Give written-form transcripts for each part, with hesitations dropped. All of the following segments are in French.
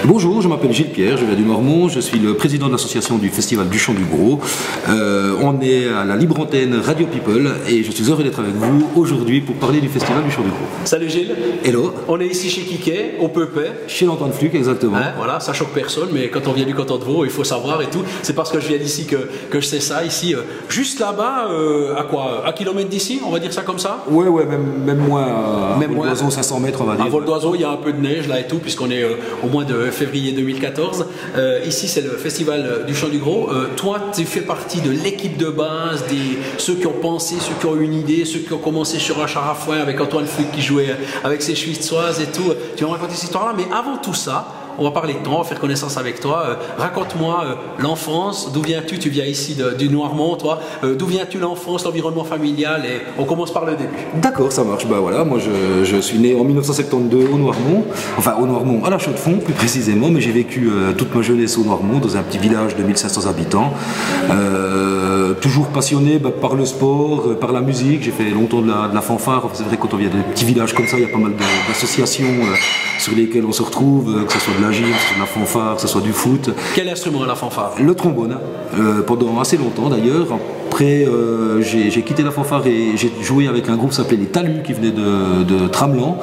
Bonjour, je m'appelle Gilles Pierre, je viens du Noirmont, je suis le président de l'association du Festival du Chant du Gros. On est à la libre antenne Radio People et je suis heureux d'être avec vous aujourd'hui pour parler du Festival du Chant du Gros. Salut Gilles. Hello. On est ici chez Quiquet, au Peupet. Chez l'Antoine Fluc, exactement. Hein, voilà, ça choque personne, mais quand on vient du canton de Vaud, il faut savoir et tout. C'est parce que je viens d'ici que je sais ça, ici, juste là-bas, à quoi, à kilomètre d'ici, on va dire ça comme ça? Ouais, même moins, même vol d'oiseau, 500 mètres, on va dire. À vol d'oiseau, il y a un peu de neige là et tout, puisqu'on est au mois de février 2014. Ici, c'est le Festival du Chant du Gros. Toi, tu fais partie de l'équipe de base, ceux qui ont pensé, ceux qui ont eu une idée, ceux qui ont commencé sur un char à foin avec Antoine Fluc qui jouait avec ses Schwytzoises et tout. Tu vas me raconter cette histoire-là, mais avant tout ça, on va parler de toi, on va faire connaissance avec toi. Raconte-moi l'enfance, d'où viens-tu? Tu viens ici du Noirmont, toi. D'où viens-tu, l'enfance, l'environnement familial? Et on commence par le début. D'accord, ça marche. Bah voilà, moi je suis né en 1972 au Noirmont, enfin au Noirmont, à la Chaux-de-Fonds plus précisément, mais j'ai vécu toute ma jeunesse au Noirmont, dans un petit village de 1500 habitants. Toujours passionné par le sport, par la musique. J'ai fait longtemps de la fanfare. C'est vrai, quand on vient de petits villages comme ça, il y a pas mal d'associations sur lesquelles on se retrouve, que ce soit de la gym, que ce soit de la fanfare, que ce soit du foot. Quel instrument la fanfare? Le trombone, pendant assez longtemps d'ailleurs. Après, j'ai quitté la fanfare et j'ai joué avec un groupe qui s'appelait les Talus, qui venait de Tramelan,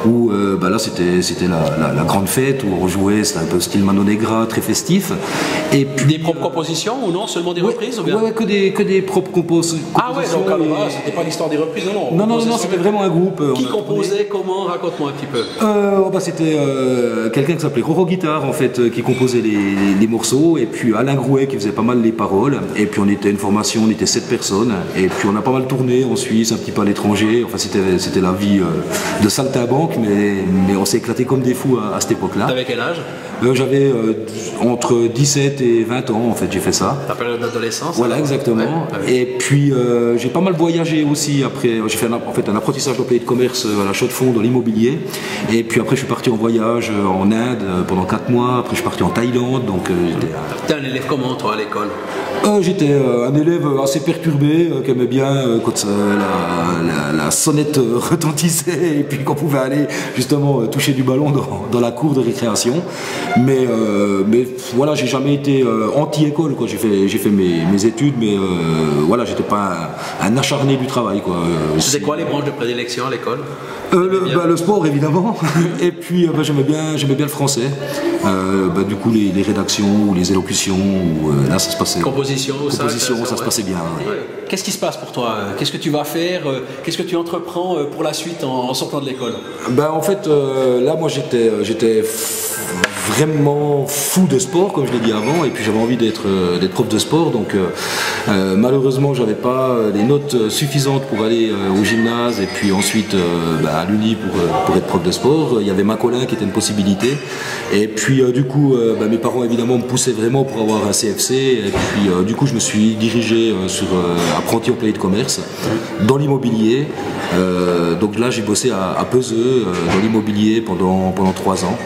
où là c'était la grande fête, où on jouait, c'était un peu style Mano Negra, très festif. Et puis, des propres compositions ou non? Seulement des reprises ou bien? Ouais, que des propres compositions. Ah ouais, donc c'était pas l'histoire des reprises, non? Non, c'était vraiment un groupe. Qui composait, comment? Raconte-moi un petit peu. C'était quelqu'un qui s'appelait Roro Guitare, en fait, qui composait les morceaux, et puis Alain Grouet qui faisait pas mal les paroles, et puis on était une formation, on était 7 personnes, et puis on a pas mal tourné en Suisse, un petit peu à l'étranger. Enfin, c'était la vie de saltimbanque, mais on s'est éclaté comme des fous à cette époque-là. T'avais quel âge? J'avais entre 17 et 20 ans, en fait, j'ai fait ça. Ta période d'adolescence? Voilà, exactement. Ouais. Et puis j'ai pas mal voyagé aussi après. J'ai fait un apprentissage d'employé de commerce à la Chaux-de-Fonds dans l'immobilier. Et puis après, je suis parti en voyage en Inde pendant 4 mois. Après, je suis parti en Thaïlande. Donc t'es un élève comment, toi, à l'école? J'étais un élève assez perturbé, qui aimait bien quand la sonnette retentissait et puis qu'on pouvait aller justement toucher du ballon dans la cour de récréation. Mais voilà, j'ai jamais été anti-école, quoi. J'ai fait mes études, mais voilà, j'étais pas un acharné du travail, quoi. C'était quoi les branches de prédilection à l'école? Le sport, évidemment. Et puis j'aimais bien le français. Du coup, les rédactions ou les élocutions, là ça se passait. Composition, ça se passait bien. Ouais. Qu'est-ce qui se passe pour toi? Qu'est-ce que tu vas faire? Qu'est-ce que tu entreprends pour la suite en sortant de l'école? En fait, là, moi j'étais vraiment fou de sport, comme je l'ai dit avant, et puis j'avais envie d'être prof de sport, donc malheureusement j'avais pas les notes suffisantes pour aller au gymnase et puis ensuite à l'Uni pour être prof de sport. Il y avait Macolin qui était une possibilité, et puis du coup mes parents évidemment me poussaient vraiment pour avoir un CFC, et puis du coup je me suis dirigé sur apprenti employé de commerce dans l'immobilier. Donc là j'ai bossé à Peseux dans l'immobilier pendant 3 ans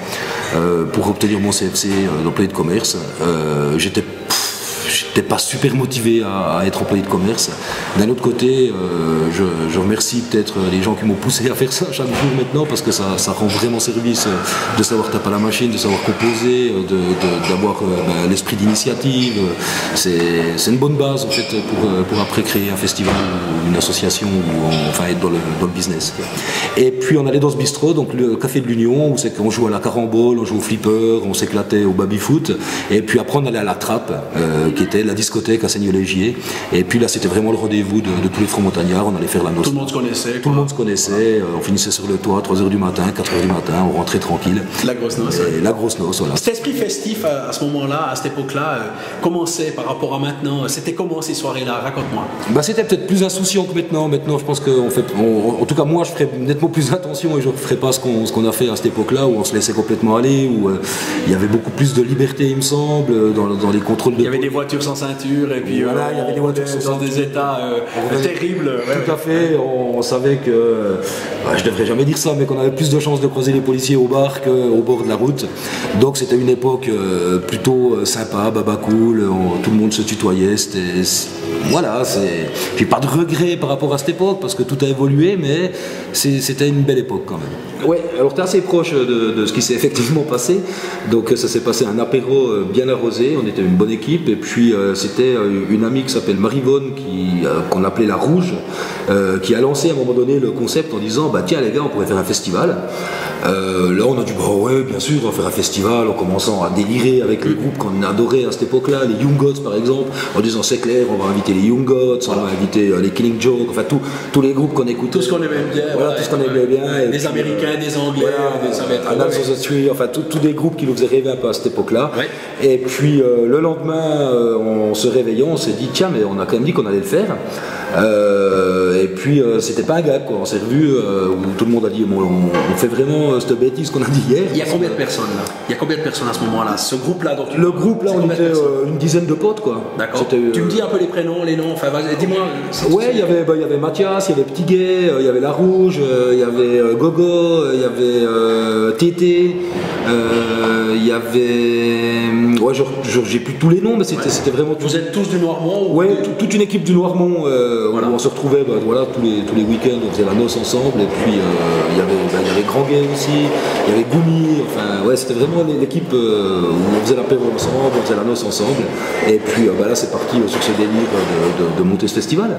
pour obtenir mon CFC d'employé de commerce. J'étais pas super motivé à être employé de commerce. D'un autre côté, je remercie peut-être les gens qui m'ont poussé à faire ça chaque jour maintenant, parce que ça rend vraiment service de savoir taper à la machine, de savoir composer, d'avoir l'esprit d'initiative. C'est une bonne base en fait pour après créer un festival ou une association ou enfin être dans le business. Et puis on allait dans ce bistrot, donc le café de l'Union, où c'est qu'on jouait à la carambole, on jouait au flipper, on s'éclatait au baby-foot, et puis après on allait à la trappe, qui était la discothèque à Seigneur-Légier. Et puis là c'était vraiment le rendez-vous de tous les francs montagnards. On allait faire la noce. Tout le monde se connaissait. Tout le monde se connaissait. On finissait sur le toit à 3h du matin, 4h du matin, on rentrait tranquille. La grosse noce. La grosse noce, voilà. Cet esprit festif à ce moment-là, à cette époque-là, comment c'est par rapport à maintenant? C'était comment ces soirées-là? Raconte-moi. C'était peut-être plus insouciant que maintenant. Maintenant je pense qu'en fait, en tout cas moi je ferais nettement plus attention et je ne ferais pas ce qu'on a fait à cette époque-là, où on se laissait complètement aller, où il y avait beaucoup plus de liberté, il me semble, dans les contrôles de... Il y avait des voitures voitures sans ceinture et puis voilà, il y avait des voitures dans des états terribles. Tout à fait, on savait que, je devrais jamais dire ça, mais qu'on avait plus de chances de croiser les policiers au bar qu'au bord de la route. Donc c'était une époque plutôt sympa, baba cool, tout le monde se tutoyait, voilà, j'ai pas de regrets par rapport à cette époque parce que tout a évolué, mais c'était une belle époque quand même. Ouais, alors tu es assez proche de ce qui s'est effectivement passé. Donc ça s'est passé un apéro bien arrosé, on était une bonne équipe, et puis c'était une amie qui s'appelle Marivonne, qu'on appelait la Rouge, qui a lancé à un moment donné le concept en disant bah tiens les gars, on pourrait faire un festival. Là on a dit bah ouais bien sûr on va faire un festival, en commençant à délirer avec les groupes qu'on adorait à cette époque-là, les Young Gods par exemple, en disant c'est clair, on va inviter les Young Gods, on va inviter les Killing Joke, enfin tous les groupes qu'on écoutait. Tout ce qu'on aimait bien. Voilà, tout ce qu'on aimait bien. Des Américains, des Anglais, des Américains. Adams of the Street, enfin tous des groupes qui nous faisaient rêver un peu à cette époque-là. Ouais. Et puis le lendemain, en se réveillant, on s'est dit tiens mais on a quand même dit qu'on allait le faire. Et puis c'était pas un gag quoi, on s'est revu où tout le monde a dit bon, on fait vraiment cette bêtise qu'on a dit hier. Il y a combien de personnes là? Il y a combien de personnes à ce moment-là? Ce groupe-là donc le groupe là on était une dizaine de potes quoi. D'accord. Tu me dis un peu les prénoms, les noms, enfin dis-moi. Ouais, il y avait Mathias, il y avait Petit Gay, il y avait La Rouge, il y avait Gogo, il y avait Tété, il y avait ouais, j'ai plus tous les noms mais c'était vraiment Vous êtes tous du Noirmont? Ouais, toute une équipe du Noirmont voilà. Où on se retrouvait voilà, tous les week-ends, on faisait la noce ensemble, et puis il y avait Grand Gay aussi, il y avait Goumi, enfin ouais, c'était vraiment l'équipe où on faisait l'apéro ensemble, on faisait la noce ensemble, et puis là c'est parti sur ce délire de monter ce festival.